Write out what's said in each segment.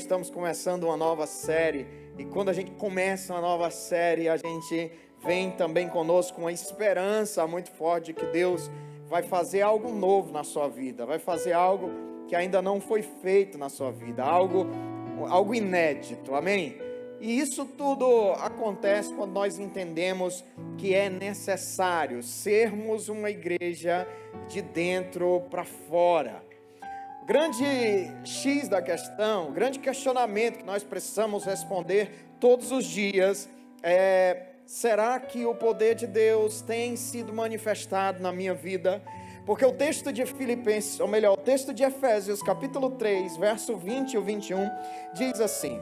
estamos começando uma nova série. E quando a gente começa uma nova série, a gente vem também conosco com uma esperança muito forte de que Deus vai fazer algo novo na sua vida, vai fazer algo que ainda não foi feito na sua vida, algo inédito, amém? E isso tudo acontece quando nós entendemos que é necessário sermos uma igreja de dentro para fora. O grande X da questão, o grande questionamento que nós precisamos responder todos os dias é: será que o poder de Deus tem sido manifestado na minha vida? Porque o texto de Filipenses, ou melhor, o texto de Efésios, capítulo 3, verso 20 e 21, diz assim: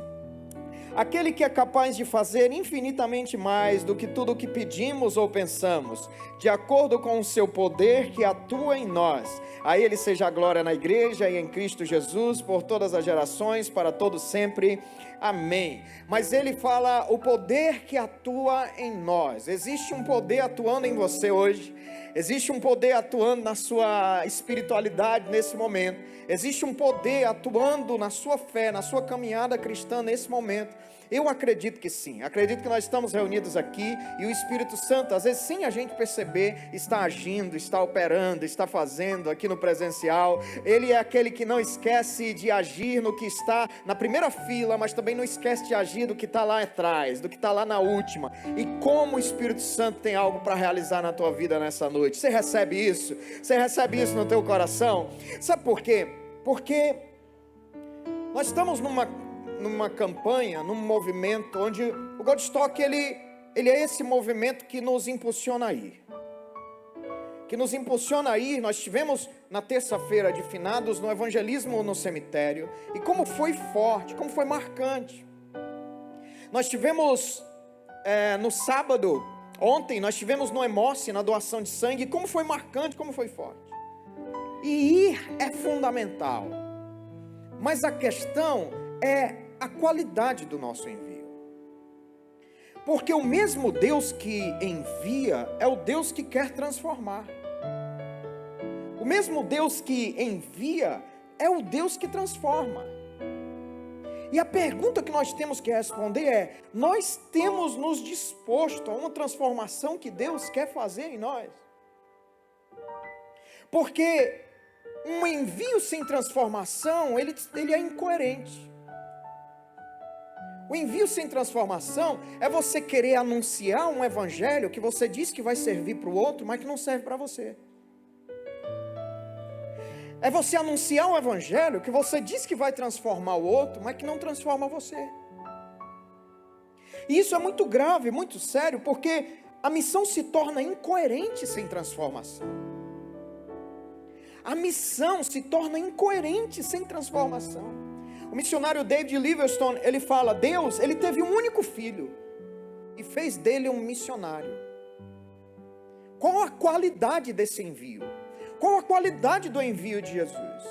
aquele que é capaz de fazer infinitamente mais do que tudo o que pedimos ou pensamos, de acordo com o seu poder que atua em nós. A Ele seja a glória na igreja e em Cristo Jesus, por todas as gerações, para todos sempre. Amém. Mas ele fala o poder que atua em nós. Existe um poder atuando em você hoje. Existe um poder atuando na sua espiritualidade nesse momento. Existe um poder atuando na sua fé, na sua caminhada cristã nesse momento. Eu acredito que sim. Acredito que nós estamos reunidos aqui e o Espírito Santo, às vezes sem a gente perceber, está agindo, está operando, está fazendo aqui no presencial. Ele é aquele que não esquece de agir no que está na primeira fila, mas também não esquece de agir do que está lá atrás, do que está lá na última. E como o Espírito Santo tem algo para realizar na tua vida nessa noite. Você recebe isso? Você recebe isso no teu coração? Sabe por quê? Porque nós estamos numa campanha, num movimento onde o Godstock ele é esse movimento que nos impulsiona a ir. Que nos impulsiona a ir. Nós tivemos na terça-feira de finados no evangelismo no cemitério. E como foi forte, como foi marcante. Nós tivemos no sábado, ontem, nós tivemos no Emoce, na doação de sangue. Como foi marcante, como foi forte. E ir é fundamental. Mas a questão é a qualidade do nosso envio. Porque o mesmo Deus que envia é o Deus que quer transformar. O mesmo Deus que envia é o Deus que transforma. E a pergunta que nós temos que responder é: nós temos nos disposto a uma transformação que Deus quer fazer em nós? Porque um envio sem transformação, ele é incoerente. O envio sem transformação é você querer anunciar um evangelho que você diz que vai servir para o outro, mas que não serve para você. É você anunciar um evangelho que você diz que vai transformar o outro, mas que não transforma você. E isso é muito grave, muito sério, porque a missão se torna incoerente sem transformação. A missão se torna incoerente sem transformação. O missionário David Livingstone, ele fala: Deus, ele teve um único filho e fez dele um missionário. Qual a qualidade desse envio? Qual a qualidade do envio de Jesus?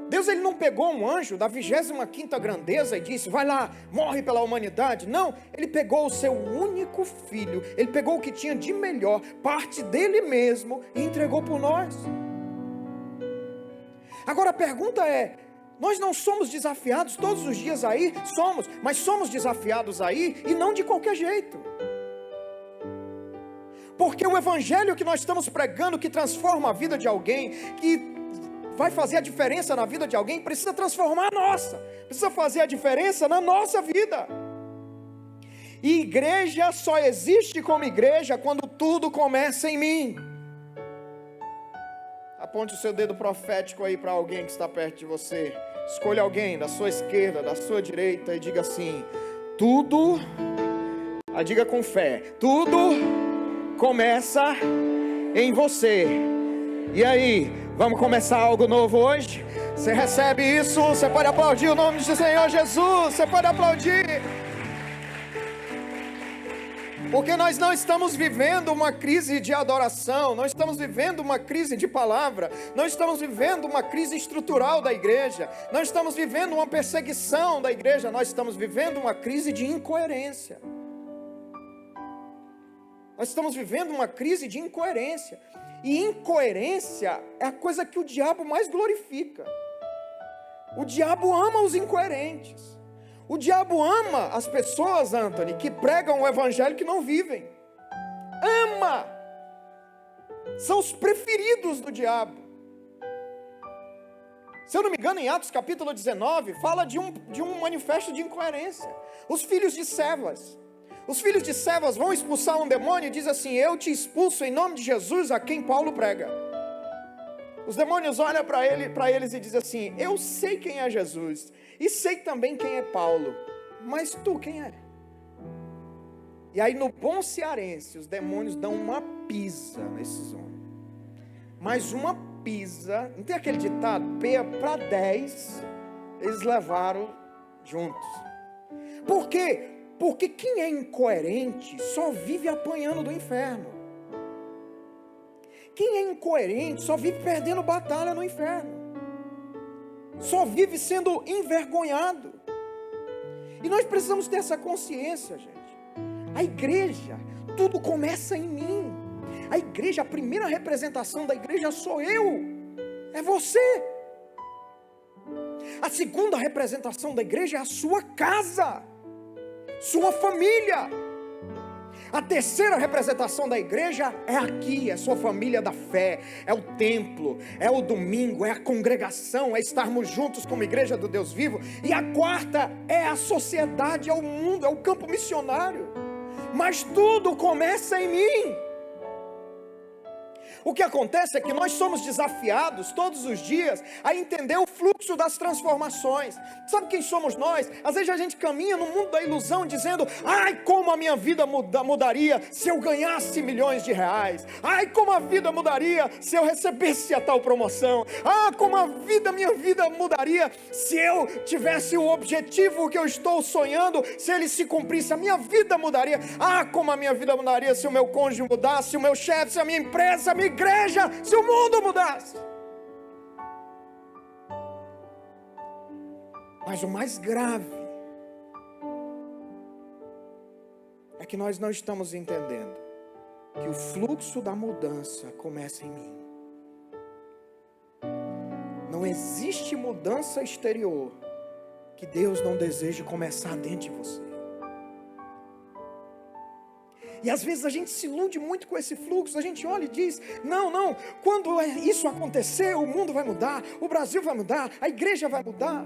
Deus, ele não pegou um anjo da 25ª grandeza e disse: vai lá, morre pela humanidade. Não, ele pegou o seu único filho, ele pegou o que tinha de melhor, parte dele mesmo, e entregou por nós. Agora a pergunta é: nós não somos desafiados todos os dias a ir? Somos, mas somos desafiados a ir e não de qualquer jeito. Porque o evangelho que nós estamos pregando, que transforma a vida de alguém, que vai fazer a diferença na vida de alguém, precisa transformar a nossa, precisa fazer a diferença na nossa vida. E igreja só existe como igreja quando tudo começa em mim. Aponte o seu dedo profético aí para alguém que está perto de você. Escolha alguém da sua esquerda, da sua direita e diga assim: tudo, diga com fé, tudo começa em você. E aí, vamos começar algo novo hoje? Você recebe isso? Você pode aplaudir o nome do Senhor Jesus? Você pode aplaudir? Porque nós não estamos vivendo uma crise de adoração, nós estamos vivendo uma crise de palavra, nós estamos vivendo uma crise estrutural da igreja, nós estamos vivendo uma perseguição da igreja, nós estamos vivendo uma crise de incoerência. Nós estamos vivendo uma crise de incoerência. E incoerência é a coisa que o diabo mais glorifica. O diabo ama os incoerentes. O diabo ama as pessoas, Anthony, que pregam o evangelho que não vivem. Ama! São os preferidos do diabo. Se eu não me engano, em Atos capítulo 19, fala de um manifesto de incoerência. Os filhos de Cefas. Os filhos de Cefas vão expulsar um demônio e diz assim: eu te expulso em nome de Jesus, a quem Paulo prega. Os demônios olham para eles e dizem assim: eu sei quem é Jesus, e sei também quem é Paulo, mas tu quem é? E aí, no bom cearense, os demônios dão uma pisa nesses homens. Mas uma pisa, não tem aquele ditado, P para 10, eles levaram juntos. Por quê? Porque quem é incoerente só vive apanhando do inferno. Quem é incoerente só vive perdendo batalha no inferno. Só vive sendo envergonhado. E nós precisamos ter essa consciência, gente. A igreja, tudo começa em mim. A igreja, a primeira representação da igreja sou eu. É você. A segunda representação da igreja é a sua casa, sua família. A terceira representação da igreja é aqui, é sua família da fé, é o templo, é o domingo, é a congregação, é estarmos juntos como igreja do Deus vivo. E a quarta é a sociedade, é o mundo, é o campo missionário. Mas tudo começa em mim. O que acontece é que nós somos desafiados todos os dias a entender o fluxo das transformações. Sabe quem somos nós? Às vezes a gente caminha no mundo da ilusão dizendo: ai, como a minha vida mudaria se eu ganhasse milhões de reais. Ai, como a vida mudaria se eu recebesse a tal promoção. Ah, como minha vida mudaria se eu tivesse o objetivo que eu estou sonhando, se ele se cumprisse. A minha vida mudaria. Ah, como a minha vida mudaria se o meu cônjuge mudasse, se o meu chefe, se a minha empresa, a minha igreja, se o mundo mudasse. Mas o mais grave é que nós não estamos entendendo que o fluxo da mudança começa em mim. Não existe mudança exterior que Deus não deseje começar dentro de você. E às vezes a gente se ilude muito com esse fluxo. A gente olha e diz: não, quando isso acontecer, o mundo vai mudar, o Brasil vai mudar, a igreja vai mudar.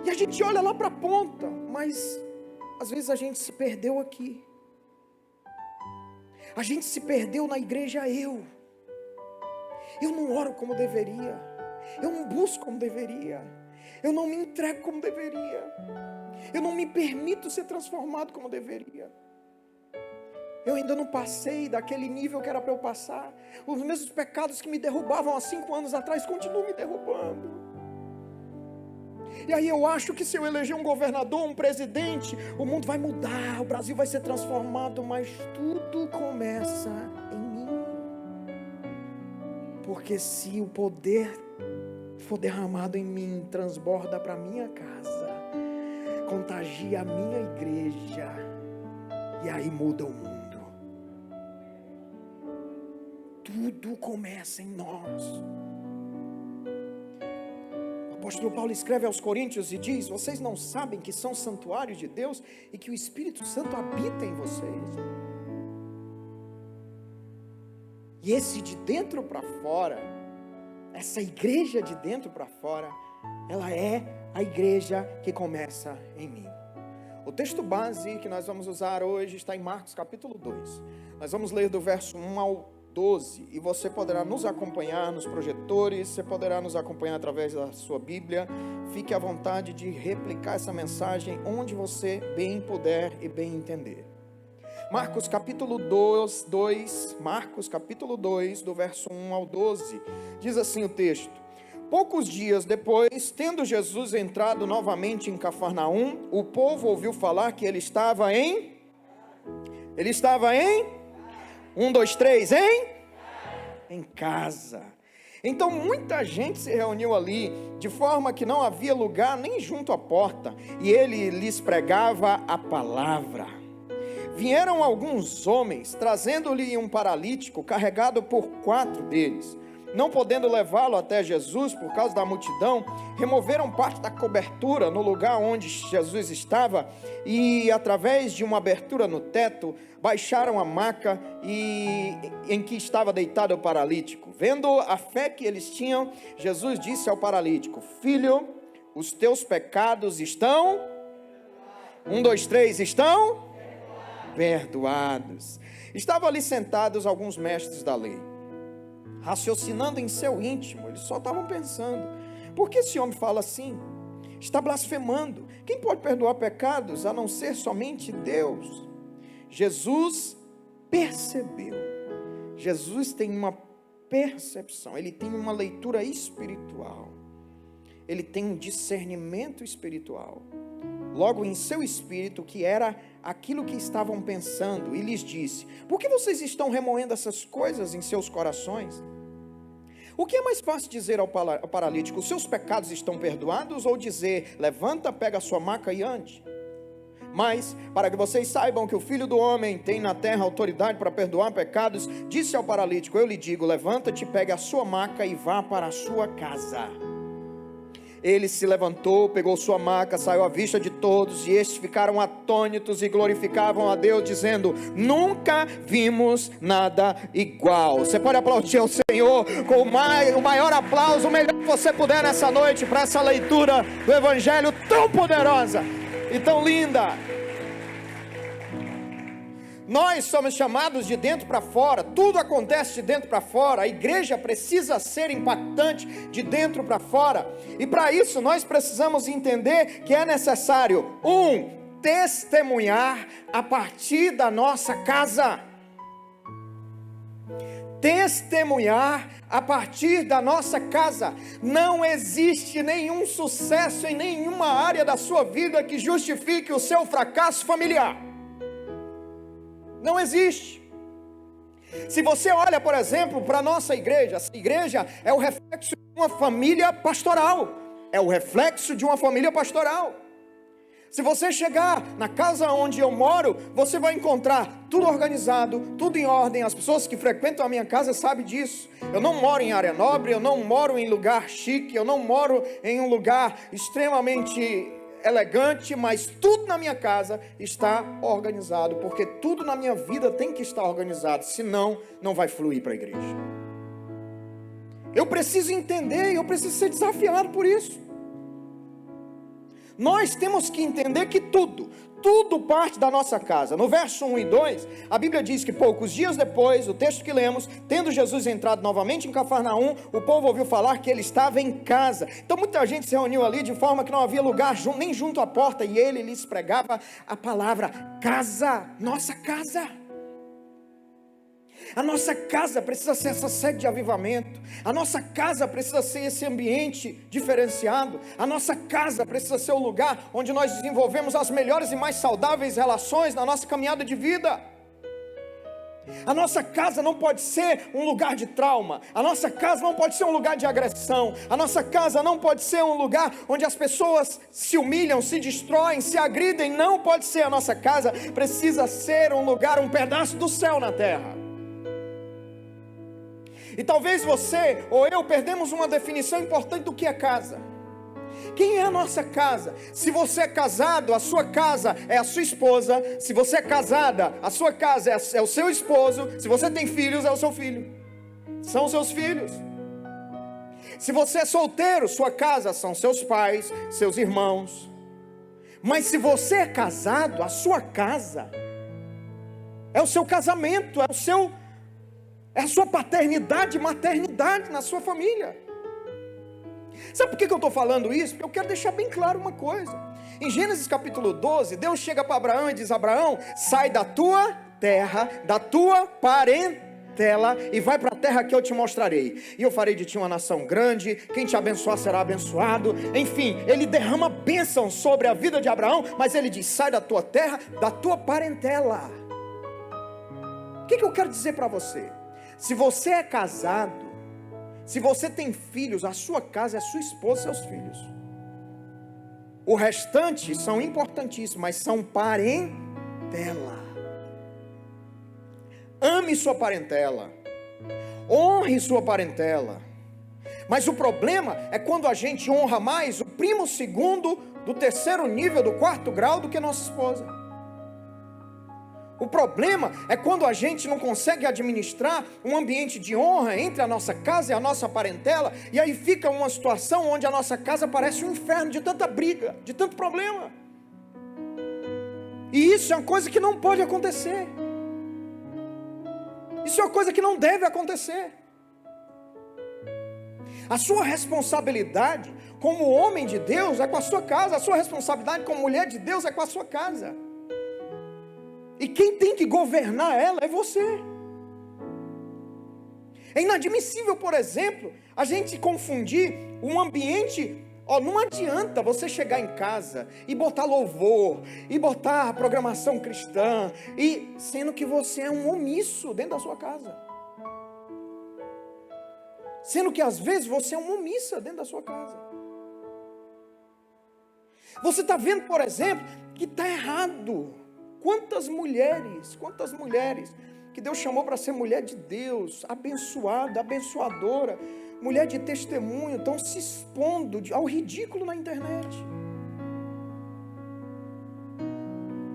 E a gente olha lá para a ponta, mas às vezes a gente se perdeu aqui. A gente se perdeu na igreja. Eu não oro como deveria, eu não busco como deveria, eu não me entrego como deveria, eu não me permito ser transformado como deveria. Eu ainda não passei daquele nível que era para eu passar. Os mesmos pecados que me derrubavam há 5 anos atrás continuam me derrubando. E aí eu acho que se eu eleger um governador, um presidente, o mundo vai mudar, o Brasil vai ser transformado. Mas tudo começa em mim. Porque se o poder for derramado em mim, transborda para minha casa, contagia a minha igreja, e aí muda o mundo. Tudo começa em nós. O apóstolo Paulo escreve aos Coríntios e diz: vocês não sabem que são santuários de Deus e que o Espírito Santo habita em vocês? E esse de dentro para fora, essa igreja de dentro para fora, ela é a igreja que começa em mim. O texto base que nós vamos usar hoje está em Marcos capítulo 2. Nós vamos ler do verso 1 ao 12, e você poderá nos acompanhar nos projetores, você poderá nos acompanhar através da sua Bíblia. Fique à vontade de replicar essa mensagem onde você bem puder e bem entender. Marcos capítulo 2, Marcos capítulo 2, do verso 1 ao 12, diz assim o texto: poucos dias depois, tendo Jesus entrado novamente em Cafarnaum, o povo ouviu falar que ele estava em 1, 2, 3, em casa. Então muita gente se reuniu ali, de forma que não havia lugar nem junto à porta, e ele lhes pregava a palavra. Vieram alguns homens, trazendo-lhe um paralítico, carregado por 4 deles. não podendo levá-lo até Jesus por causa da multidão, removeram parte da cobertura no lugar onde Jesus estava e, através de uma abertura no teto, baixaram a maca em que estava deitado o paralítico. Vendo a fé que eles tinham, Jesus disse ao paralítico: filho, os teus pecados estão... 1, 2, 3, estão perdoados. Estavam ali sentados alguns mestres da lei, raciocinando em seu íntimo. Eles só estavam pensando: por que esse homem fala assim? Está blasfemando. Quem pode perdoar pecados a não ser somente Deus? Jesus percebeu. Jesus tem uma percepção, ele tem uma leitura espiritual, ele tem um discernimento espiritual. Logo em seu espírito, que era aquilo que estavam pensando, e lhes disse: por que vocês estão remoendo essas coisas em seus corações? O que é mais fácil dizer ao paralítico: os seus pecados estão perdoados, ou dizer: levanta, pega a sua maca e ande? Mas, para que vocês saibam que o Filho do Homem tem na terra autoridade para perdoar pecados, disse ao paralítico: eu lhe digo, levanta-te, pegue a sua maca e vá para a sua casa. Ele se levantou, pegou sua maca, saiu à vista de todos, e estes ficaram atônitos e glorificavam a Deus, dizendo: nunca vimos nada igual. Você pode aplaudir ao Senhor com o maior aplauso, o melhor que você puder nessa noite, para essa leitura do Evangelho tão poderosa e tão linda. Nós somos chamados de dentro para fora, tudo acontece de dentro para fora. A igreja precisa ser impactante de dentro para fora, e para isso nós precisamos entender que é necessário, testemunhar a partir da nossa casa. Testemunhar a partir da nossa casa. Não existe nenhum sucesso em nenhuma área da sua vida que justifique o seu fracasso familiar. Não existe. Se você olha, por exemplo, para a nossa igreja, essa igreja é o reflexo de uma família pastoral. É o reflexo de uma família pastoral. Se você chegar na casa onde eu moro, você vai encontrar tudo organizado, tudo em ordem. As pessoas que frequentam a minha casa sabem disso. Eu não moro em área nobre, eu não moro em lugar chique, eu não moro em um lugar extremamente elegante, mas tudo na minha casa está organizado, porque tudo na minha vida tem que estar organizado, senão não vai fluir para a igreja. Eu preciso entender, eu preciso ser desafiado por isso. Nós temos que entender que tudo parte da nossa casa. No verso 1 e 2, a Bíblia diz que poucos dias depois, o texto que lemos, tendo Jesus entrado novamente em Cafarnaum, o povo ouviu falar que ele estava em casa. Então muita gente se reuniu ali de forma que não havia lugar nem junto à porta, e ele lhes pregava a palavra. Casa, nossa casa. A nossa casa precisa ser essa sede de avivamento. A nossa casa precisa ser esse ambiente diferenciado. A nossa casa precisa ser o lugar onde nós desenvolvemos as melhores e mais saudáveis relações na nossa caminhada de vida. A nossa casa não pode ser um lugar de trauma. A nossa casa não pode ser um lugar de agressão. A nossa casa não pode ser um lugar onde as pessoas se humilham, se destroem, se agridem. Não pode ser. A nossa casa precisa ser um lugar, um pedaço do céu na terra. E talvez você ou eu perdemos uma definição importante do que é casa. Quem é a nossa casa? Se você é casado, a sua casa é a sua esposa. Se você é casada, a sua casa é o seu esposo. Se você tem filhos, é o seu filho. São os seus filhos. Se você é solteiro, sua casa são seus pais, seus irmãos. Mas se você é casado, a sua casa é o seu casamento, é a sua paternidade e maternidade na sua família. Sabe por que eu estou falando isso? Porque eu quero deixar bem claro uma coisa. Em Gênesis capítulo 12, Deus chega para Abraão e diz: Abraão, sai da tua terra, da tua parentela, e vai para a terra que eu te mostrarei. E eu farei de ti uma nação grande, quem te abençoar será abençoado. Enfim, ele derrama bênção sobre a vida de Abraão, mas ele diz: sai da tua terra, da tua parentela. O que eu quero dizer para você? Se você é casado, se você tem filhos, a sua casa é a sua esposa e seus filhos. O restante são importantíssimos, mas são parentela. Ame sua parentela. Honre sua parentela. Mas o problema é quando a gente honra mais o primo segundo, do terceiro nível, do quarto grau, do que nossa esposa. O problema é quando a gente não consegue administrar um ambiente de honra entre a nossa casa e a nossa parentela, e aí fica uma situação onde a nossa casa parece um inferno, de tanta briga, de tanto problema. E isso é uma coisa que não pode acontecer. Isso é uma coisa que não deve acontecer. A sua responsabilidade como homem de Deus é com a sua casa. A sua responsabilidade como mulher de Deus é com a sua casa. E quem tem que governar ela é você. É inadmissível, por exemplo, a gente confundir um ambiente. Não adianta você chegar em casa e botar louvor, e botar programação cristã, sendo que você é um omisso dentro da sua casa. Sendo que às vezes você é uma omissa dentro da sua casa. Você está vendo, por exemplo, que está errado. Quantas mulheres que Deus chamou para ser mulher de Deus, abençoada, abençoadora, mulher de testemunho, estão se expondo ao ridículo na internet.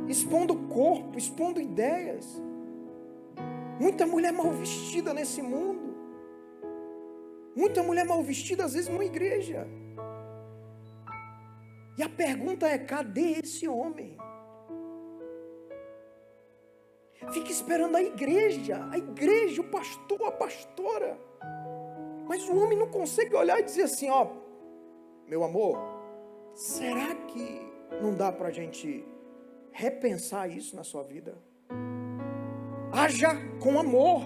Expondo o corpo, expondo ideias. Muita mulher mal vestida nesse mundo. Muita mulher mal vestida, às vezes, numa igreja. E a pergunta é: cadê esse homem? Fica esperando a igreja, o pastor, a pastora. Mas o homem não consegue olhar e dizer assim: meu amor, será que não dá para a gente repensar isso na sua vida? Haja com amor,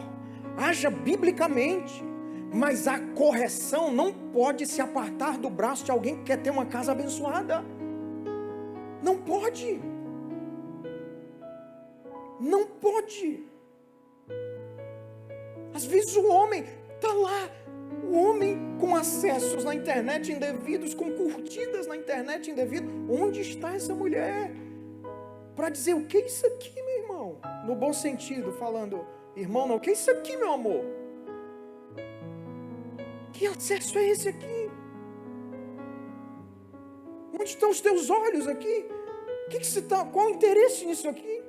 haja biblicamente. Mas a correção não pode se apartar do braço de alguém que quer ter uma casa abençoada. Não pode. Não pode. Às vezes o homem está lá, o homem com acessos na internet indevidos, com curtidas na internet indevidas. Onde está essa mulher? Para dizer: o que é isso aqui, meu irmão? No bom sentido, falando: irmão, não, o que é isso aqui, meu amor? Que acesso é esse aqui? Onde estão os teus olhos aqui? Qual o interesse nisso aqui?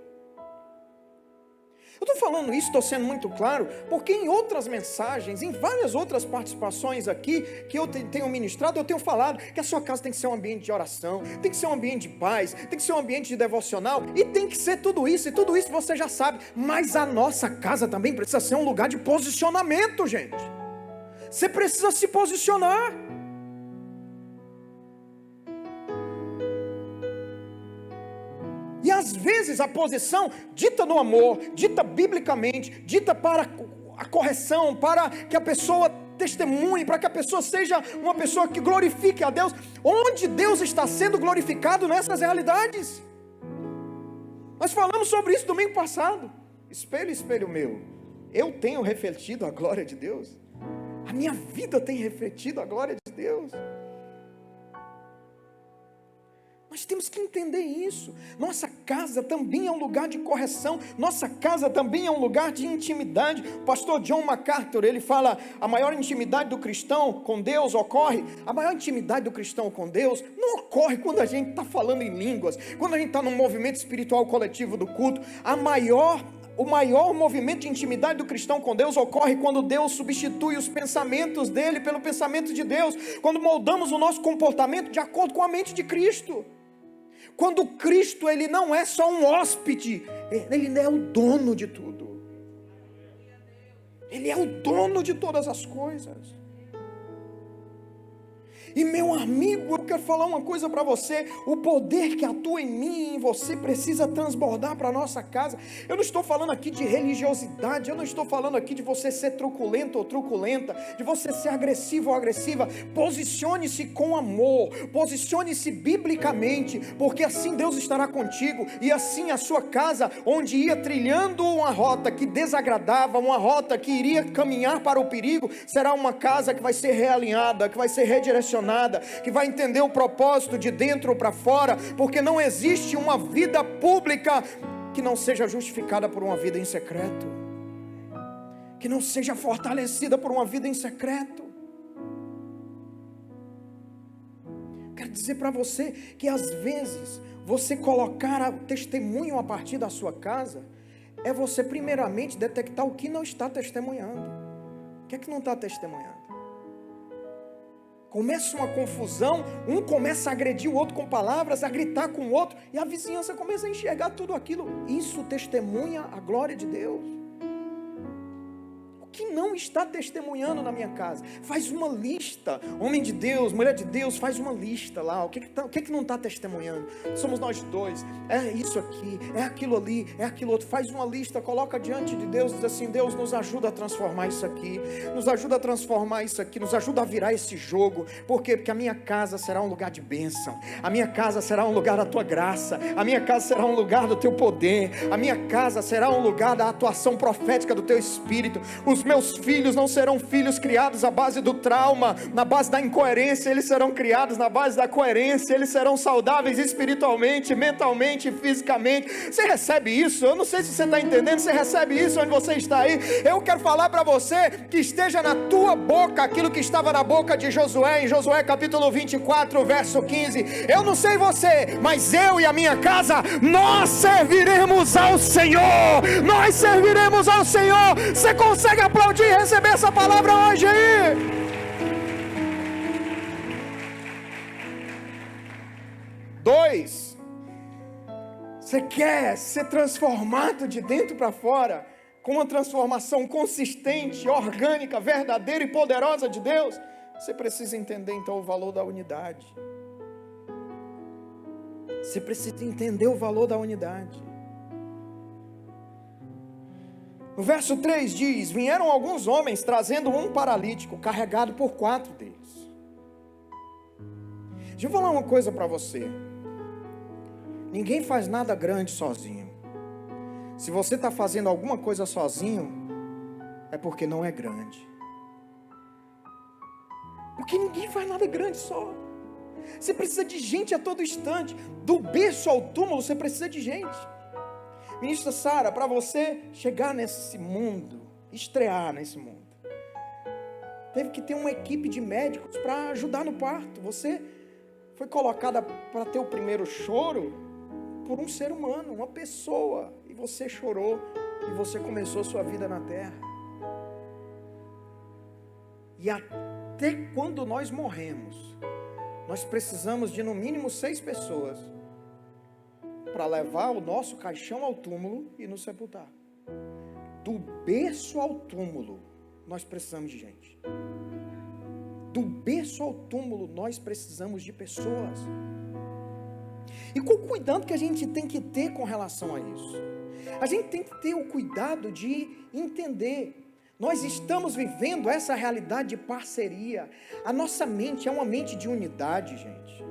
Eu estou falando isso, estou sendo muito claro, porque em outras mensagens, em várias outras participações aqui, que eu tenho ministrado, eu tenho falado que a sua casa tem que ser um ambiente de oração, tem que ser um ambiente de paz, tem que ser um ambiente de devocional, e tem que ser tudo isso, e tudo isso você já sabe, mas a nossa casa também precisa ser um lugar de posicionamento, gente. Você precisa se posicionar. E às vezes a posição dita no amor, dita biblicamente, dita para a correção, para que a pessoa testemunhe, para que a pessoa seja uma pessoa que glorifique a Deus. Onde Deus está sendo glorificado nessas realidades? Nós falamos sobre isso domingo passado. Espelho, espelho meu, eu tenho refletido a glória de Deus? A minha vida tem refletido a glória de Deus? Nós temos que entender isso. Nossa casa também é um lugar de correção. Nossa casa também é um lugar de intimidade. O pastor John MacArthur, ele fala: a maior intimidade do cristão com Deus ocorre. A maior intimidade do cristão com Deus não ocorre quando a gente está falando em línguas, quando a gente está num movimento espiritual coletivo do culto. O maior movimento de intimidade do cristão com Deus ocorre quando Deus substitui os pensamentos dele pelo pensamento de Deus, quando moldamos o nosso comportamento de acordo com a mente de Cristo. Quando Cristo, ele não é só um hóspede, ele é o dono de tudo. Ele é o dono de todas as coisas. E meu amigo, eu quero falar uma coisa para você: o poder que atua em mim e em você precisa transbordar para a nossa casa. Eu não estou falando aqui de religiosidade, eu não estou falando aqui de você ser truculento ou truculenta, de você ser agressivo ou agressiva. Posicione-se com amor, posicione-se biblicamente, porque assim Deus estará contigo, e assim a sua casa, onde ia trilhando uma rota que desagradava, uma rota que iria caminhar para o perigo, será uma casa que vai ser realinhada, que vai ser redirecionada, que vai entender o propósito de dentro para fora, porque não existe uma vida pública que não seja justificada por uma vida em secreto. que não seja fortalecida por uma vida em secreto. Quero dizer para você que às vezes você colocar testemunho a partir da sua casa é você primeiramente detectar o que não está testemunhando. O que é que não está testemunhando? Começa uma confusão, um começa a agredir o outro com palavras, a gritar com o outro, e a vizinhança começa a enxergar tudo aquilo. Isso testemunha a glória de Deus. O que não está testemunhando na minha casa? Faz uma lista, homem de Deus, mulher de Deus, faz uma lista lá. O que não está testemunhando? Somos nós dois, é isso aqui, é aquilo ali, é aquilo outro. Faz uma lista, coloca diante de Deus, diz assim: Deus, nos ajuda a transformar isso aqui, nos ajuda a transformar isso aqui, nos ajuda a virar esse jogo. Por quê? Porque a minha casa será um lugar de bênção, a minha casa será um lugar da tua graça, a minha casa será um lugar do teu poder, a minha casa será um lugar da atuação profética do teu Espírito. Os meus filhos não serão filhos criados à base do trauma, na base da incoerência. Eles serão criados na base da coerência. Eles serão saudáveis espiritualmente, mentalmente, fisicamente. Você recebe isso? Eu não sei se você está entendendo. Você recebe isso onde você está aí? Eu quero falar para você que esteja na tua boca aquilo que estava na boca de Josué, em Josué capítulo 24, verso 15. Eu não sei você, mas eu e a minha casa, nós serviremos ao Senhor. Nós serviremos ao Senhor. Você consegue aplaudir e receber essa palavra hoje aí? Dois, você quer ser transformado de dentro para fora, com uma transformação consistente, orgânica, verdadeira e poderosa de Deus? Você precisa entender então o valor da unidade. Você precisa entender o valor da unidade. No verso 3 diz: vieram alguns homens trazendo um paralítico, carregado por 4 deles. Deixa eu falar uma coisa para você. Ninguém faz nada grande sozinho. Se você está fazendo alguma coisa sozinho, é porque não é grande. Porque ninguém faz nada grande só. Você precisa de gente a todo instante. Do berço ao túmulo você precisa de gente. Ministra Sara, para você chegar nesse mundo, estrear nesse mundo, teve que ter uma equipe de médicos para ajudar no parto. Você foi colocada para ter o primeiro choro por um ser humano, uma pessoa, e você chorou e você começou sua vida na terra. E até quando nós morremos, nós precisamos de no mínimo 6 pessoas para levar o nosso caixão ao túmulo e nos sepultar. Do berço ao túmulo, nós precisamos de gente. Do berço ao túmulo, nós precisamos de pessoas. E qual o cuidado que a gente tem que ter com relação a isso? A gente tem que ter o cuidado de entender. Nós estamos vivendo essa realidade de parceria. A nossa mente é uma mente de unidade, gente.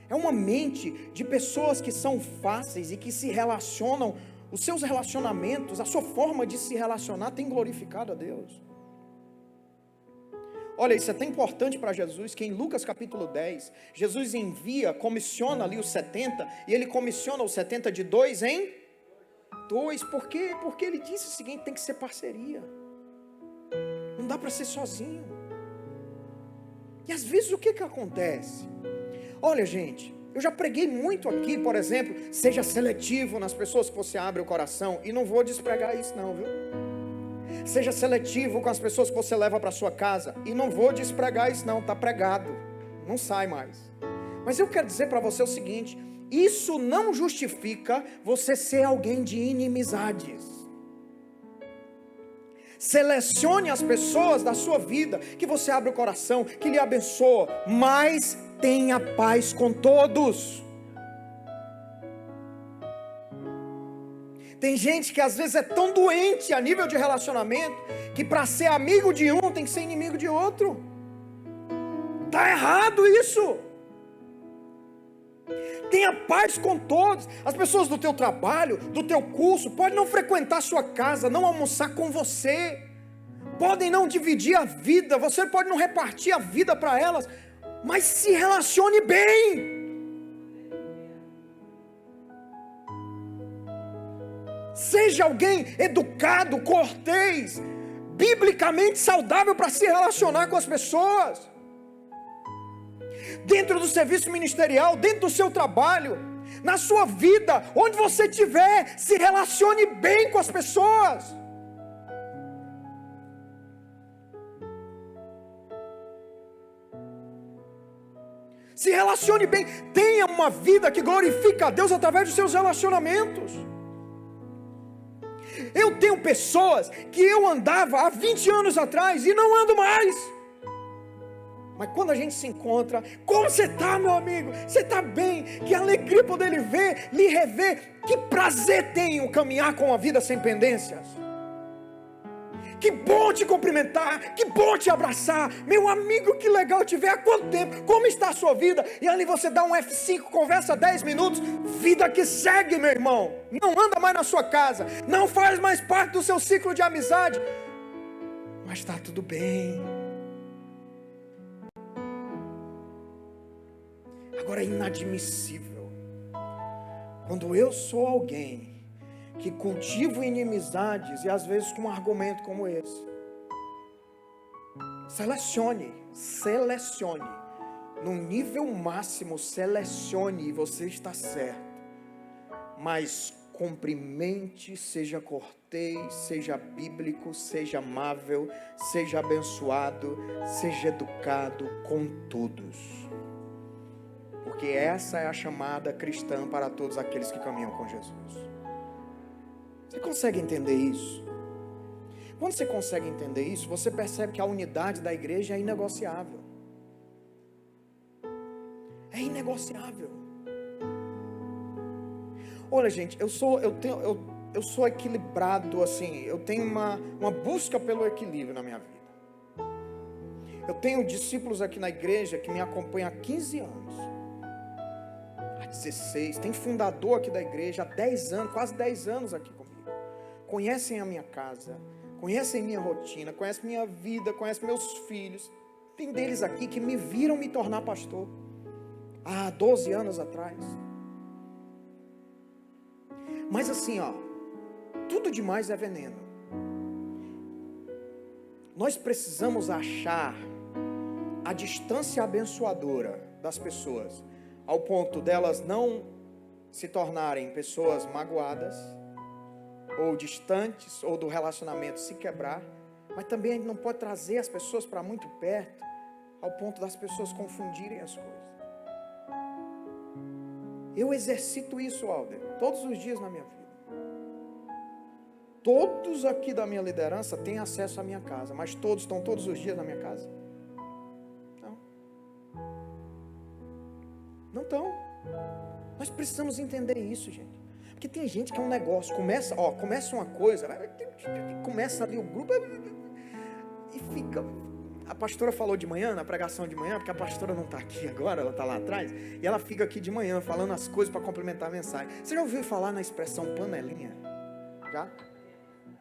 É uma mente de pessoas que são fáceis e que se relacionam. Os seus relacionamentos, a sua forma de se relacionar tem glorificado a Deus. Olha, isso é tão importante para Jesus, que em Lucas capítulo 10, Jesus comissiona ali os 70, e ele comissiona os 70 de 2 em 2. Por quê? Porque ele disse o seguinte: tem que ser parceria. Não dá para ser sozinho. E às vezes o que acontece? Olha, gente, eu já preguei muito aqui, por exemplo, seja seletivo nas pessoas que você abre o coração, e não vou despregar isso não, viu? Seja seletivo com as pessoas que você leva para sua casa, e não vou despregar isso não, está pregado, não sai mais. Mas eu quero dizer para você o seguinte: isso não justifica você ser alguém de inimizades. Selecione as pessoas da sua vida, que você abre o coração, que lhe abençoa, mas tenha paz com todos. Tem gente que às vezes é tão doente a nível de relacionamento, que para ser amigo de um tem que ser inimigo de outro. Está errado isso. Tenha paz com todos. As pessoas do teu trabalho, do teu curso, podem não frequentar a sua casa, não almoçar com você, podem não dividir a vida, você pode não repartir a vida para elas, mas se relacione bem. Seja alguém educado, cortês, biblicamente saudável para se relacionar com as pessoas. Dentro do serviço ministerial, dentro do seu trabalho, na sua vida, onde você estiver, se relacione bem com as pessoas. Se relacione bem, tenha uma vida que glorifica a Deus através dos seus relacionamentos. Eu tenho pessoas que eu andava há 20 anos atrás e não ando mais. Mas quando a gente se encontra, como você está, meu amigo? Você está bem? Que alegria poder lhe rever. Que prazer tenho caminhar com a vida sem pendências. Que bom te cumprimentar, que bom te abraçar. Meu amigo, que legal te ver. Há quanto tempo? Como está a sua vida? E ali você dá um F5, conversa 10 minutos. Vida que segue, meu irmão. Não anda mais na sua casa, não faz mais parte do seu ciclo de amizade. Mas está tudo bem. Agora é inadmissível quando eu sou alguém que cultivo inimizades, e às vezes com um argumento como esse. Selecione, no nível máximo, selecione, e você está certo, mas cumprimente, seja cortês, seja bíblico, seja amável, seja abençoado, seja educado com todos, porque essa é a chamada cristã para todos aqueles que caminham com Jesus. Você consegue entender isso? Quando você consegue entender isso, você percebe que a unidade da igreja é inegociável. É inegociável. Olha, gente, eu sou equilibrado, assim, eu tenho uma busca pelo equilíbrio na minha vida. Eu tenho discípulos aqui na igreja que me acompanham há 15 anos. Há 16, tem fundador aqui da igreja há 10 anos, quase 10 anos aqui comigo. Conhecem a minha casa, conhecem minha rotina, conhecem minha vida, conhecem meus filhos. Tem deles aqui que me viram me tornar pastor há 12 anos atrás. Mas assim, tudo demais é veneno. Nós precisamos achar a distância abençoadora das pessoas, ao ponto delas não se tornarem pessoas magoadas, ou distantes, ou do relacionamento se quebrar, mas também a gente não pode trazer as pessoas para muito perto, ao ponto das pessoas confundirem as coisas. Eu exercito isso, Alder, todos os dias na minha vida. Todos aqui da minha liderança têm acesso à minha casa, mas todos estão todos os dias na minha casa? Não. Não estão. Nós precisamos entender isso, gente. Porque tem gente que é um negócio, começa uma coisa, começa ali o grupo e fica. A pastora falou de manhã, na pregação de manhã, porque a pastora não está aqui agora, ela está lá atrás, e ela fica aqui de manhã falando as coisas para complementar a mensagem. Você já ouviu falar na expressão panelinha? Já?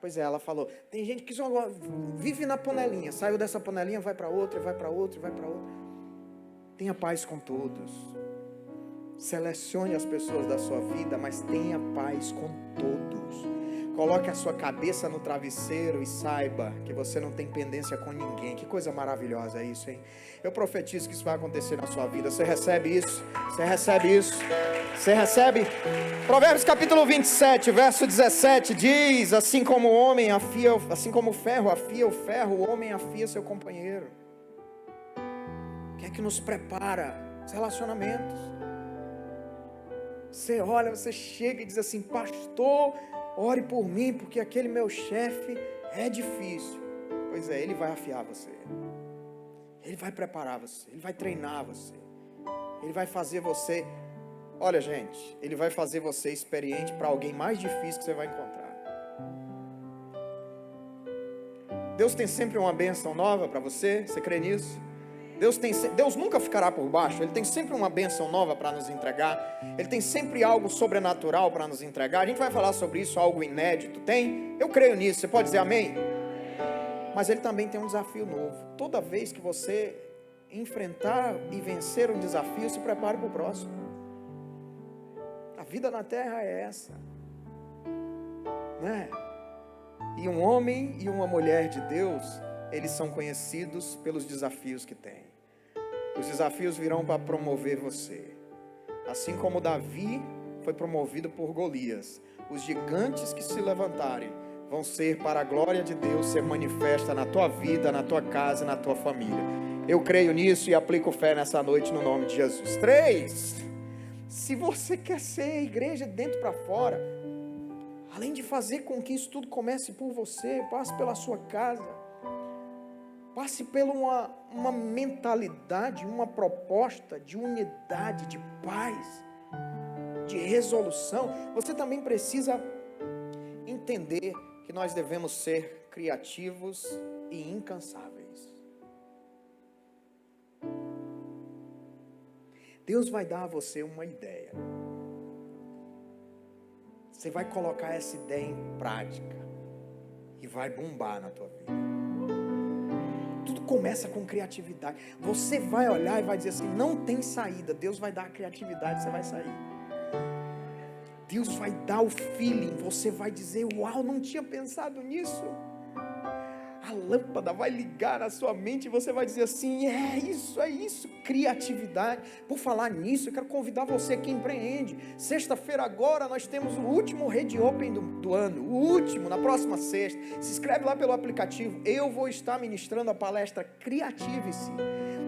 Pois é, ela falou, tem gente que só vive na panelinha, saiu dessa panelinha, vai para outra, vai para outra, vai para outra. Tenha paz com todos. Selecione as pessoas da sua vida, mas tenha paz com todos. Coloque a sua cabeça no travesseiro e saiba que você não tem pendência com ninguém. Que coisa maravilhosa é isso, hein? Eu profetizo que isso vai acontecer na sua vida. Você recebe isso? Você recebe isso? Você recebe? Provérbios capítulo 27, verso 17 diz: assim como o homem afia, assim como o ferro afia o ferro, o homem afia seu companheiro. O que é que nos prepara? Os relacionamentos. Você olha, você chega e diz assim: pastor, ore por mim, porque aquele meu chefe é difícil. Pois é, ele vai afiar você. Ele vai preparar você. Ele vai treinar você. Ele vai fazer você... Olha, gente, ele vai fazer você experiente para alguém mais difícil que você vai encontrar. Deus tem sempre uma bênção nova para você. Você crê nisso? Deus nunca ficará por baixo. Ele tem sempre uma bênção nova para nos entregar. Ele tem sempre algo sobrenatural para nos entregar. A gente vai falar sobre isso, algo inédito. Tem? Eu creio nisso. Você pode dizer amém? Mas Ele também tem um desafio novo. Toda vez que você enfrentar e vencer um desafio, se prepare para o próximo. A vida na terra é essa. né? E um homem e uma mulher de Deus, eles são conhecidos pelos desafios que têm. Os desafios virão para promover você. Assim como Davi foi promovido por Golias, os gigantes que se levantarem vão ser para a glória de Deus, ser manifesta na tua vida, na tua casa, na tua família. Eu creio nisso e aplico fé nessa noite no nome de Jesus. 3. Se você quer ser igreja de dentro para fora, além de fazer com que isso tudo comece por você, passe pela sua casa, passe pela uma mentalidade, uma proposta de unidade, de paz, de resolução, você também precisa entender que nós devemos ser criativos e incansáveis. Deus vai dar a você uma ideia. Você vai colocar essa ideia em prática e vai bombar na tua vida. Tudo começa com criatividade. Você vai olhar e vai dizer assim, não tem saída. Deus vai dar a criatividade, você vai sair. Deus vai dar o feeling, você vai dizer, uau, não tinha pensado nisso. A lâmpada vai ligar na sua mente e você vai dizer assim, é isso, criatividade. Por falar nisso, eu quero convidar você que empreende. Sexta-feira agora nós temos o último Rede Open do ano, o último, na próxima sexta. Se inscreve lá pelo aplicativo, eu vou estar ministrando a palestra Criative-se.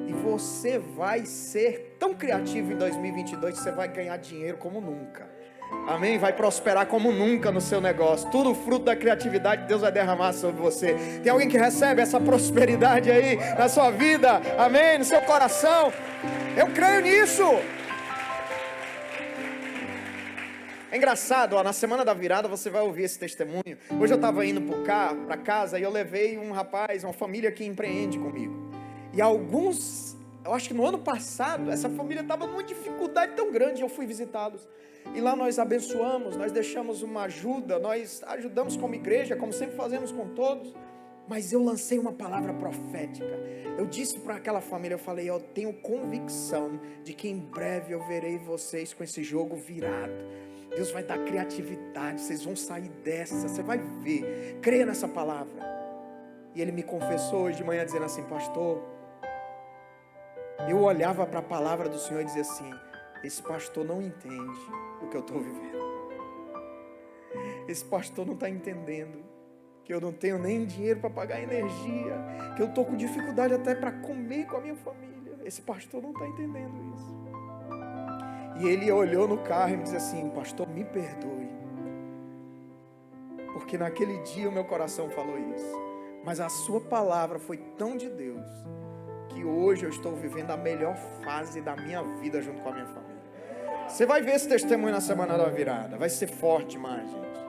E você vai ser tão criativo em 2022 que você vai ganhar dinheiro como nunca. Amém? Vai prosperar como nunca no seu negócio. Tudo fruto da criatividade que Deus vai derramar sobre você. Tem alguém que recebe essa prosperidade aí na sua vida? Amém? No seu coração? Eu creio nisso. É engraçado, ó, na semana da virada você vai ouvir esse testemunho. Hoje eu estava indo para casa e eu levei um rapaz, uma família que empreende comigo. E eu acho que no ano passado, essa família estava numa dificuldade tão grande, eu fui visitá-los. E lá nós abençoamos, nós deixamos uma ajuda, nós ajudamos como igreja, como sempre fazemos com todos. Mas eu lancei uma palavra profética. Eu disse para aquela família, eu falei, eu tenho convicção de que em breve eu verei vocês com esse jogo virado. Deus vai dar criatividade, vocês vão sair dessa, você vai ver. Creia nessa palavra. E ele me confessou hoje de manhã dizendo assim, pastor, eu olhava para a palavra do Senhor e dizia assim, esse pastor não entende o que eu estou vivendo. Esse pastor não está entendendo que eu não tenho nem dinheiro para pagar energia, que eu estou com dificuldade até para comer com a minha família. Esse pastor não está entendendo isso. E ele olhou no carro e me disse assim, pastor, me perdoe, porque naquele dia o meu coração falou isso, mas a sua palavra foi tão de Deus, que hoje eu estou vivendo a melhor fase da minha vida junto com a minha família. Você vai ver esse testemunho na semana da virada, vai ser forte demais, gente.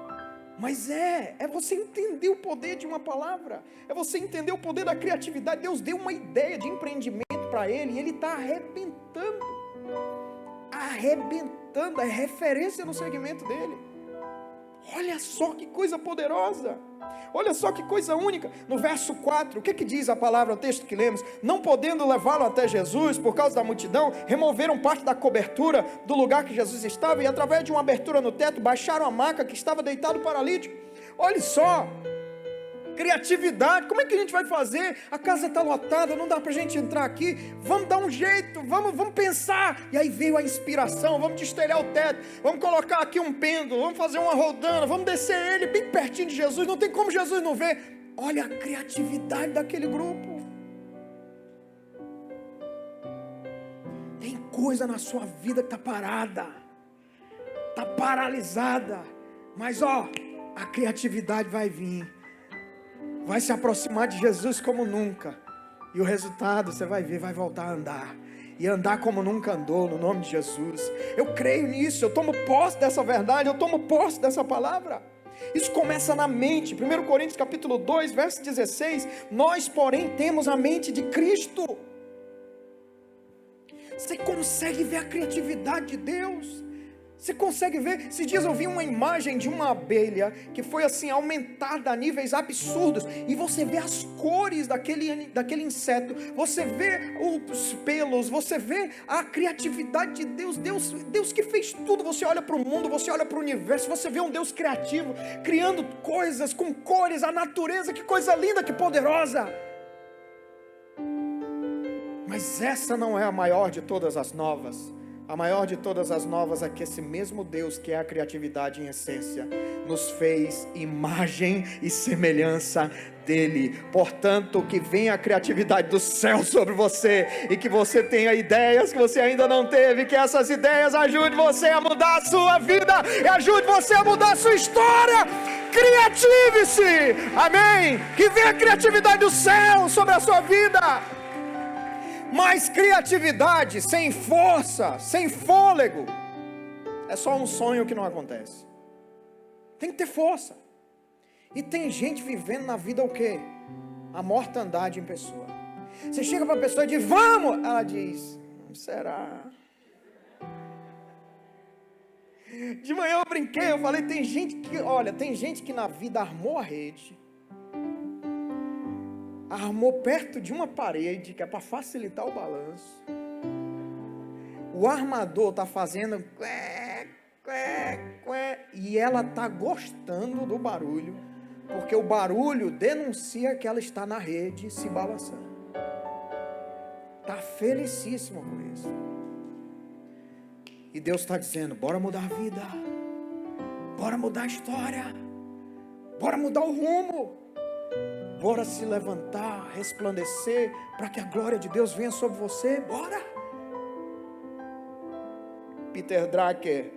Mas é você entender o poder de uma palavra, é você entender o poder da criatividade. Deus deu uma ideia de empreendimento para ele, e ele está arrebentando, é referência no segmento dele. Olha só que coisa poderosa, olha só que coisa única. No verso 4, o que diz a palavra, o texto que lemos? Não podendo levá-lo até Jesus por causa da multidão, removeram parte da cobertura do lugar que Jesus estava, e através de uma abertura no teto, baixaram a maca que estava deitado o paralítico. Olha só, criatividade. Como é que a gente vai fazer? A casa está lotada, não dá para a gente entrar aqui. Vamos dar um jeito, vamos pensar. E aí veio a inspiração, vamos destelhar o teto, vamos colocar aqui um pêndulo, vamos fazer uma rodana, vamos descer ele bem pertinho de Jesus, não tem como Jesus não ver. Olha a criatividade daquele grupo. Tem coisa na sua vida que está parada, está paralisada, mas a criatividade vai vir, vai se aproximar de Jesus como nunca, e o resultado você vai ver, vai voltar a andar, e andar como nunca andou, no nome de Jesus. Eu creio nisso, eu tomo posse dessa verdade, eu tomo posse dessa palavra. Isso começa na mente. 1 Coríntios capítulo 2, verso 16, nós porém temos a mente de Cristo. Você consegue ver a criatividade de Deus? Você consegue ver? Esses dias eu vi uma imagem de uma abelha que foi assim aumentada a níveis absurdos, e você vê as cores daquele inseto, você vê os pelos, você vê a criatividade de Deus, Deus que fez tudo. Você olha para o mundo, você olha para o universo, você vê um Deus criativo, criando coisas com cores, a natureza, que coisa linda, que poderosa. Mas essa não é a maior de todas as novas. A maior de todas as novas é que esse mesmo Deus, que é a criatividade em essência, nos fez imagem e semelhança dele. Portanto, que venha a criatividade do céu sobre você, e que você tenha ideias que você ainda não teve, que essas ideias ajudem você a mudar a sua vida, e ajude você a mudar a sua história. Criative-se, amém? Que venha a criatividade do céu sobre a sua vida. Mas criatividade sem força, sem fôlego, é só um sonho que não acontece. Tem que ter força. E tem gente vivendo na vida o quê? A mortandade em pessoa. Você chega para a pessoa e diz, vamos! Ela diz, será? De manhã eu brinquei, eu falei, tem gente que na vida armou a rede, armou perto de uma parede, que é para facilitar o balanço. O armador está fazendo e ela está gostando do barulho, porque o barulho denuncia que ela está na rede se balançando. Está felicíssima por isso. E Deus está dizendo, bora mudar a vida, bora mudar a história, bora mudar o rumo, bora se levantar, resplandecer, para que a glória de Deus venha sobre você, bora. Peter Drucker,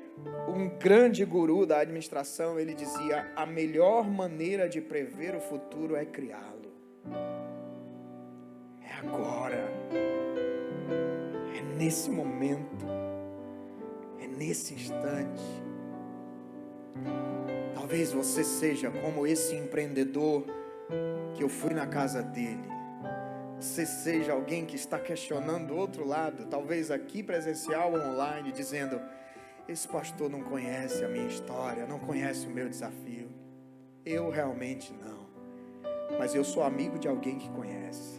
um grande guru da administração, ele dizia, a melhor maneira de prever o futuro é criá-lo. É agora, é nesse momento, é nesse instante. Talvez você seja como esse empreendedor que eu fui na casa dele. Você seja alguém que está questionando o outro lado, talvez aqui presencial ou online, dizendo, esse pastor não conhece a minha história, não conhece o meu desafio. Eu realmente não, mas eu sou amigo de alguém que conhece.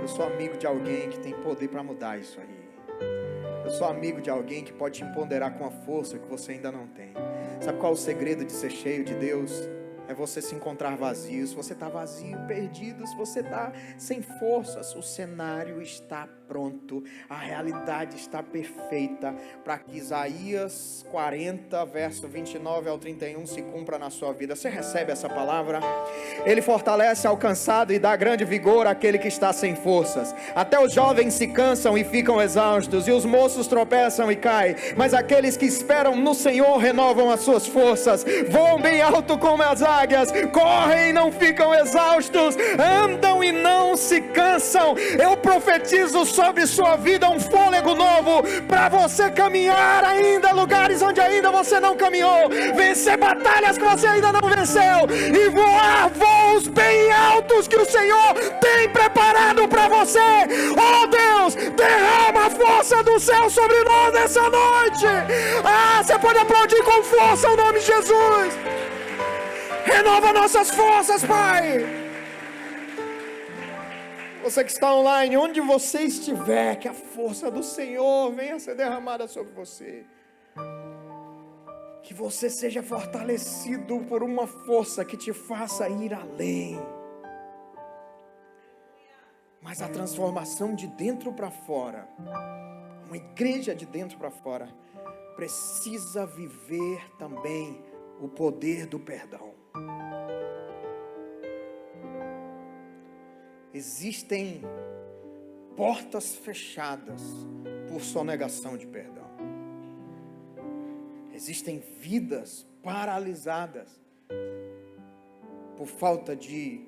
Eu sou amigo de alguém que tem poder para mudar isso aí. Eu sou amigo de alguém que pode te empoderar com a força que você ainda não tem. Sabe qual é o segredo de ser cheio de Deus? É você se encontrar vazio. Se você está vazio, perdido, se você está sem forças, o cenário está pronto, a realidade está perfeita para que Isaías 40, verso 29 ao 31 se cumpra na sua vida. Você recebe essa palavra? Ele fortalece ao cansado e dá grande vigor àquele que está sem forças. Até os jovens se cansam e ficam exaustos, e os moços tropeçam e caem, mas aqueles que esperam no Senhor renovam as suas forças, voam bem alto como as águias, correm e não ficam exaustos, andam e não se cansam. Eu profetizo sobre sua vida um fôlego novo, para você caminhar ainda lugares onde ainda você não caminhou, vencer batalhas que você ainda não venceu, e voar voos bem altos que o Senhor tem preparado para você. Oh Deus, derrama a força do céu sobre nós nessa noite. Você pode aplaudir com força o nome de Jesus. Renova nossas forças, Pai. Você que está online, onde você estiver, que a força do Senhor venha ser derramada sobre você. Que você seja fortalecido por uma força que te faça ir além. Mas a transformação de dentro para fora, uma igreja de dentro para fora, precisa viver também o poder do perdão. Existem portas fechadas por sonegação de perdão. Existem vidas paralisadas por falta de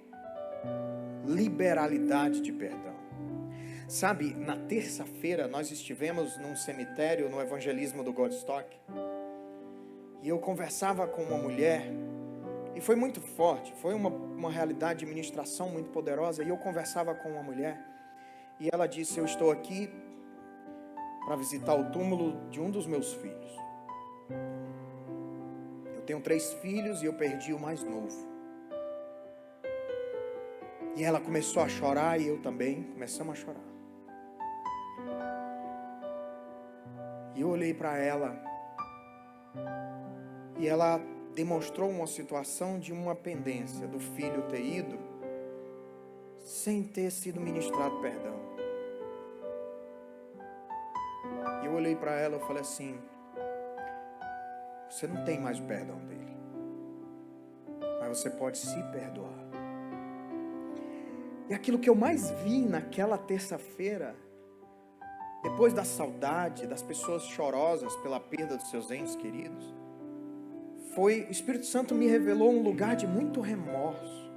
liberalidade de perdão. Sabe, na terça-feira nós estivemos num cemitério no evangelismo do Godstock, e eu conversava com uma mulher, e foi muito forte, foi uma realidade de ministração muito poderosa, e eu conversava com uma mulher, e ela disse, eu estou aqui para visitar o túmulo de um dos meus filhos. Eu tenho 3 filhos e eu perdi o mais novo. E ela começou a chorar e eu também começamos a chorar. E eu olhei para ela e ela demonstrou uma situação de uma pendência do filho ter ido sem ter sido ministrado perdão. E eu olhei para ela e falei assim: você não tem mais o perdão dele, mas você pode se perdoar. E aquilo que eu mais vi naquela terça-feira, depois da saudade, das pessoas chorosas pela perda dos seus entes queridos, foi o Espírito Santo me revelou um lugar de muito remorso,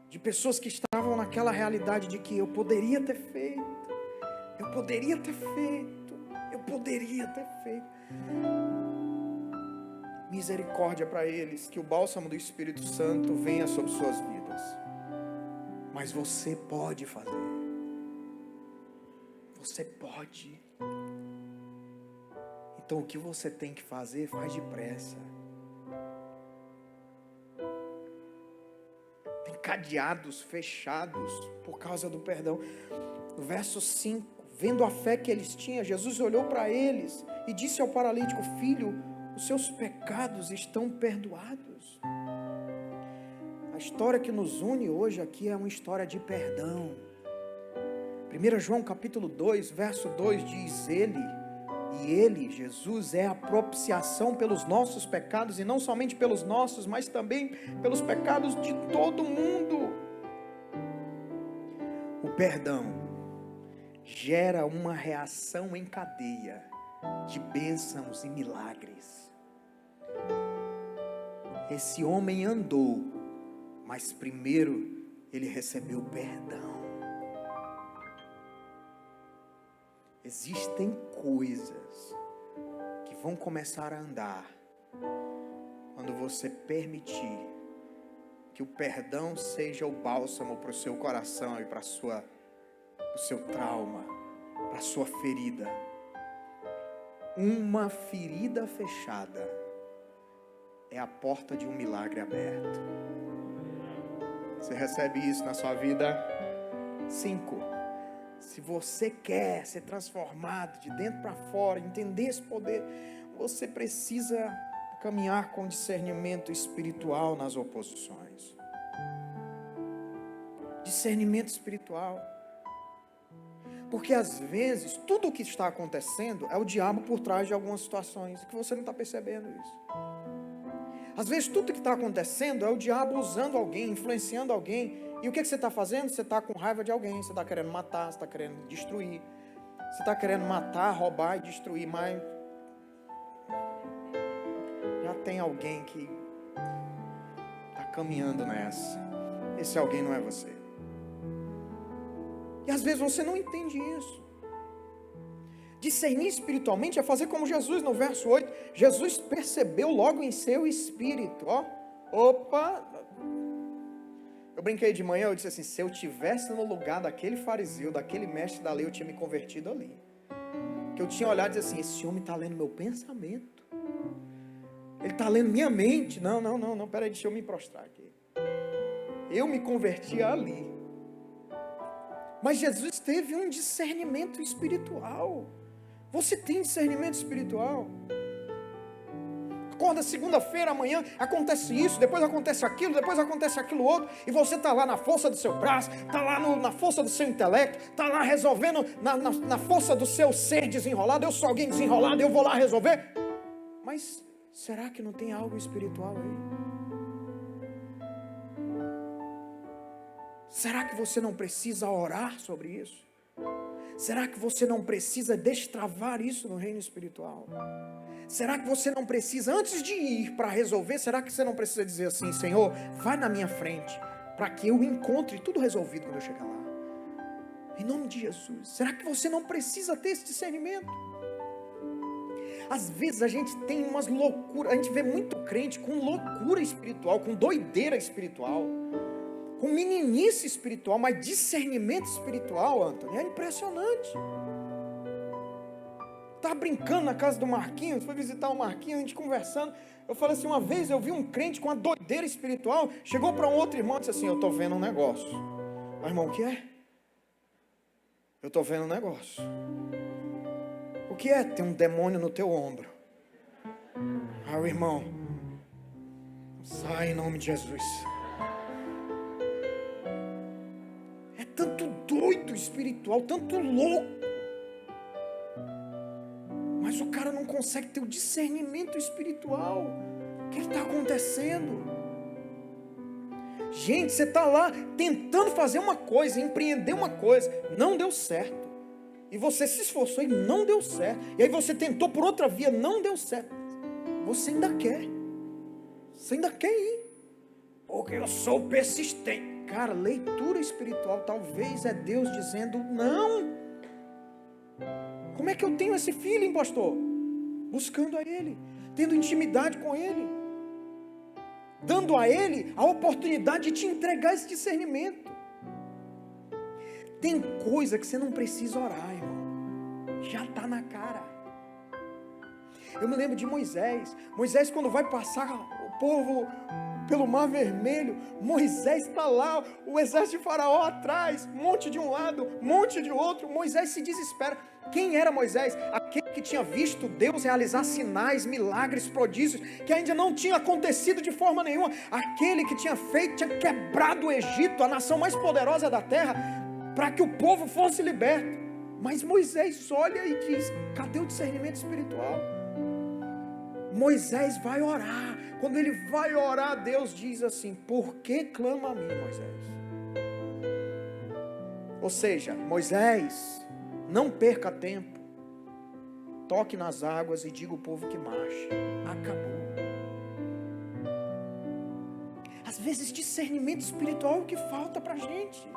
de pessoas que estavam naquela realidade de que eu poderia ter feito, eu poderia ter feito. Misericórdia para eles, que o bálsamo do Espírito Santo venha sobre suas vidas. Mas você pode fazer. Você pode. Então o que você tem que fazer, faz depressa. Tem cadeados fechados por causa do perdão. No verso 5, vendo a fé que eles tinham, Jesus olhou para eles e disse ao paralítico: filho, os seus pecados estão perdoados. A história que nos une hoje aqui é uma história de perdão. 1 João capítulo 2, verso 2 diz: Ele, Jesus, é a propiciação pelos nossos pecados, e não somente pelos nossos, mas também pelos pecados de todo mundo. O perdão gera uma reação em cadeia de bênçãos e milagres. Esse homem andou, mas primeiro ele recebeu perdão. Existem coisas que vão começar a andar quando você permitir que o perdão seja o bálsamo para o seu coração e para o seu trauma, para a sua ferida. Uma ferida fechada é a porta de um milagre aberto. Você recebe isso na sua vida? 5. Se você quer ser transformado de dentro para fora, entender esse poder, você precisa caminhar com discernimento espiritual nas oposições. Discernimento espiritual. Porque às vezes, tudo o que está acontecendo é o diabo por trás de algumas situações, que você não está percebendo isso. Às vezes, tudo que está acontecendo é o diabo usando alguém, influenciando alguém. E o que você está fazendo? Você está com raiva de alguém, você está querendo matar, você está querendo destruir. Você está querendo matar, roubar e destruir, mas já tem alguém que está caminhando nessa. Esse alguém não é você. E às vezes você não entende isso. Discernir espiritualmente é fazer como Jesus no verso 8. Jesus percebeu logo em seu espírito. Opa! Eu brinquei de manhã, eu disse assim: se eu tivesse no lugar daquele fariseu, daquele mestre da lei, eu tinha me convertido ali. Que eu tinha olhado e disse assim: esse homem está lendo meu pensamento. Ele está lendo minha mente. Não, peraí, deixa eu me prostrar aqui. Eu me converti ali. Mas Jesus teve um discernimento espiritual. Você tem discernimento espiritual? Acorda segunda-feira, amanhã acontece isso, depois acontece aquilo, depois acontece aquilo outro, e você está lá na força do seu braço, está lá na força do seu intelecto, está lá resolvendo na força do seu ser desenrolado. Eu sou alguém desenrolado, eu vou lá resolver. Mas será que não tem algo espiritual aí? Será que você não precisa orar sobre isso? Será que você não precisa destravar isso no reino espiritual? Será que você não precisa, antes de ir para resolver, será que você não precisa dizer assim: Senhor, vai na minha frente, para que eu encontre tudo resolvido quando eu chegar lá? Em nome de Jesus. Será que você não precisa ter esse discernimento? Às vezes a gente tem umas loucuras, a gente vê muito crente com loucura espiritual, com doideira espiritual, com meninice espiritual, mas discernimento espiritual, Antônio, é impressionante. Estava brincando na casa do Marquinhos, foi visitar o Marquinhos, a gente conversando. Eu falei assim, uma vez eu vi um crente com uma doideira espiritual, chegou para um outro irmão e disse assim, eu estou vendo um negócio. Mas irmão, o que é? Eu estou vendo um negócio. O que é? Tem um demônio no teu ombro. Aí o irmão, sai em nome de Jesus. É tanto doido espiritual, tanto louco. Mas o cara não consegue ter o discernimento espiritual. O que está acontecendo? Gente, você está lá tentando fazer uma coisa, empreender uma coisa, não deu certo. E você se esforçou e não deu certo. E aí você tentou por outra via, não deu certo. Você ainda quer. Você ainda quer ir. Porque eu sou persistente. Cara, leitura espiritual talvez é Deus dizendo não. Como é que eu tenho esse feeling, pastor? Buscando a Ele, tendo intimidade com Ele, dando a Ele a oportunidade de te entregar esse discernimento. Tem coisa que você não precisa orar, irmão, já está na cara. Eu me lembro de Moisés. Moisés, quando vai passar o povo pelo Mar Vermelho, Moisés está lá, o exército de Faraó atrás, monte de um lado, monte de outro. Moisés se desespera. Quem era Moisés? Aquele que tinha visto Deus realizar sinais, milagres, prodígios, que ainda não tinha acontecido de forma nenhuma. Aquele que tinha quebrado o Egito, a nação mais poderosa da terra, para que o povo fosse liberto. Mas Moisés olha e diz, cadê o discernimento espiritual? Moisés vai orar. Quando ele vai orar, Deus diz assim, por que clama a mim, Moisés? Ou seja, Moisés, não perca tempo, toque nas águas e diga ao povo que marche. Acabou. Às vezes discernimento espiritual é o que falta para a gente,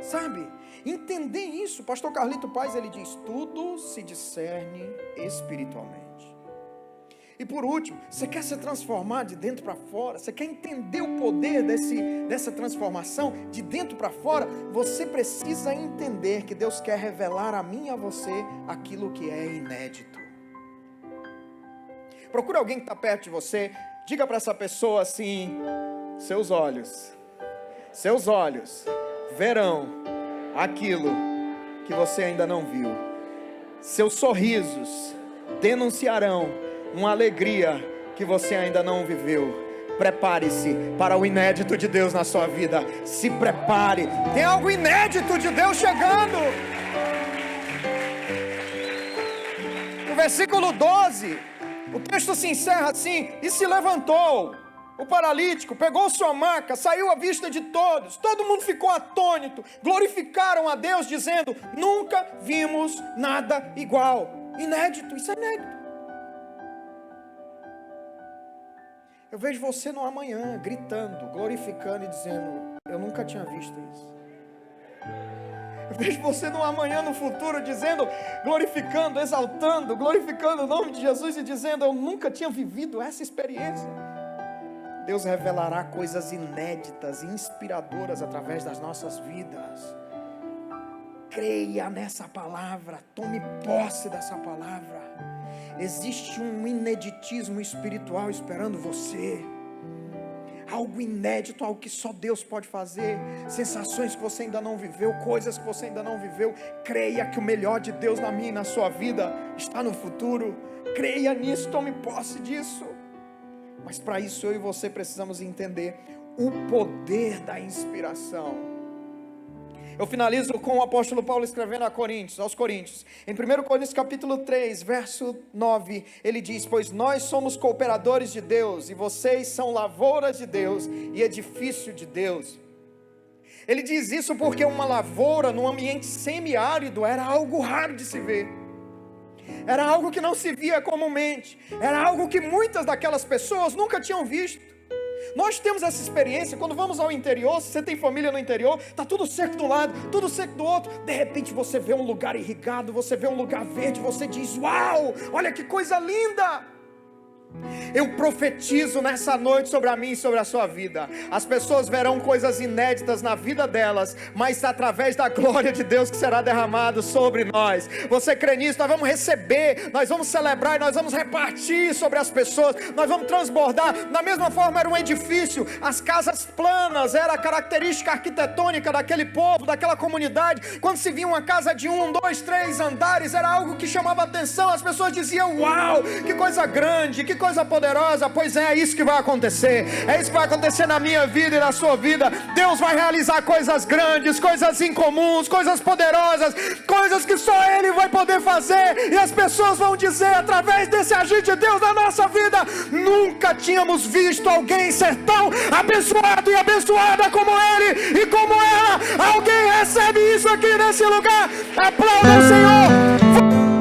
sabe? Entender isso. Pastor Carlito Paz, ele diz, tudo se discerne espiritualmente. E por último, você quer se transformar de dentro para fora? Você quer entender o poder dessa transformação de dentro para fora? Você precisa entender que Deus quer revelar a mim e a você aquilo que é inédito. Procura alguém que está perto de você, diga para essa pessoa assim, seus olhos verão aquilo que você ainda não viu. Seus sorrisos denunciarão uma alegria que você ainda não viveu. Prepare-se para o inédito de Deus na sua vida. Se prepare, tem algo inédito de Deus chegando. No versículo 12, o texto se encerra assim, e se levantou o paralítico, pegou sua maca, saiu à vista de todos, todo mundo ficou atônito, glorificaram a Deus dizendo, nunca vimos nada igual. Inédito, isso é inédito. Eu vejo você no amanhã, gritando, glorificando e dizendo, eu nunca tinha visto isso. Eu vejo você no amanhã, no futuro, dizendo, glorificando, exaltando, glorificando o nome de Jesus e dizendo, eu nunca tinha vivido essa experiência. Deus revelará coisas inéditas e inspiradoras através das nossas vidas. Creia nessa palavra, tome posse dessa palavra. Existe um ineditismo espiritual esperando você. Algo inédito, algo que só Deus pode fazer. Sensações que você ainda não viveu, coisas que você ainda não viveu. Creia que o melhor de Deus na minha e na sua vida está no futuro. Creia nisso, tome posse disso. Mas para isso eu e você precisamos entender o poder da inspiração. Eu finalizo com o apóstolo Paulo escrevendo aos Coríntios. Em 1 Coríntios capítulo 3, verso 9, ele diz, pois nós somos cooperadores de Deus, e vocês são lavouras de Deus, e edifício de Deus. Ele diz isso porque uma lavoura num ambiente semiárido era algo raro de se ver. Era algo que não se via comumente. Era algo que muitas daquelas pessoas nunca tinham visto. Nós temos essa experiência, quando vamos ao interior, se você tem família no interior, está tudo seco de um lado, tudo seco do outro, de repente você vê um lugar irrigado, você vê um lugar verde, você diz, uau, olha que coisa linda, Eu profetizo nessa noite sobre a minha e sobre a sua vida. As pessoas verão coisas inéditas na vida delas, mas através da glória de Deus que será derramado sobre nós. Você crê nisso? Nós vamos receber, nós vamos celebrar, nós vamos repartir sobre as pessoas, nós vamos transbordar. Da mesma forma era um edifício, as casas planas era a característica arquitetônica daquele povo, daquela comunidade. Quando se via uma casa de 1, 2, 3 andares, era algo que chamava atenção. As pessoas diziam: uau, que coisa grande, que coisa poderosa. Pois é isso que vai acontecer. É isso que vai acontecer na minha vida e na sua vida. Deus vai realizar coisas grandes, coisas incomuns, coisas poderosas, coisas que só Ele vai poder fazer. E as pessoas vão dizer, através desse agir de Deus na nossa vida: nunca tínhamos visto alguém ser tão abençoado e abençoada como Ele e como ela. Alguém recebe isso aqui nesse lugar? Aplauda o Senhor.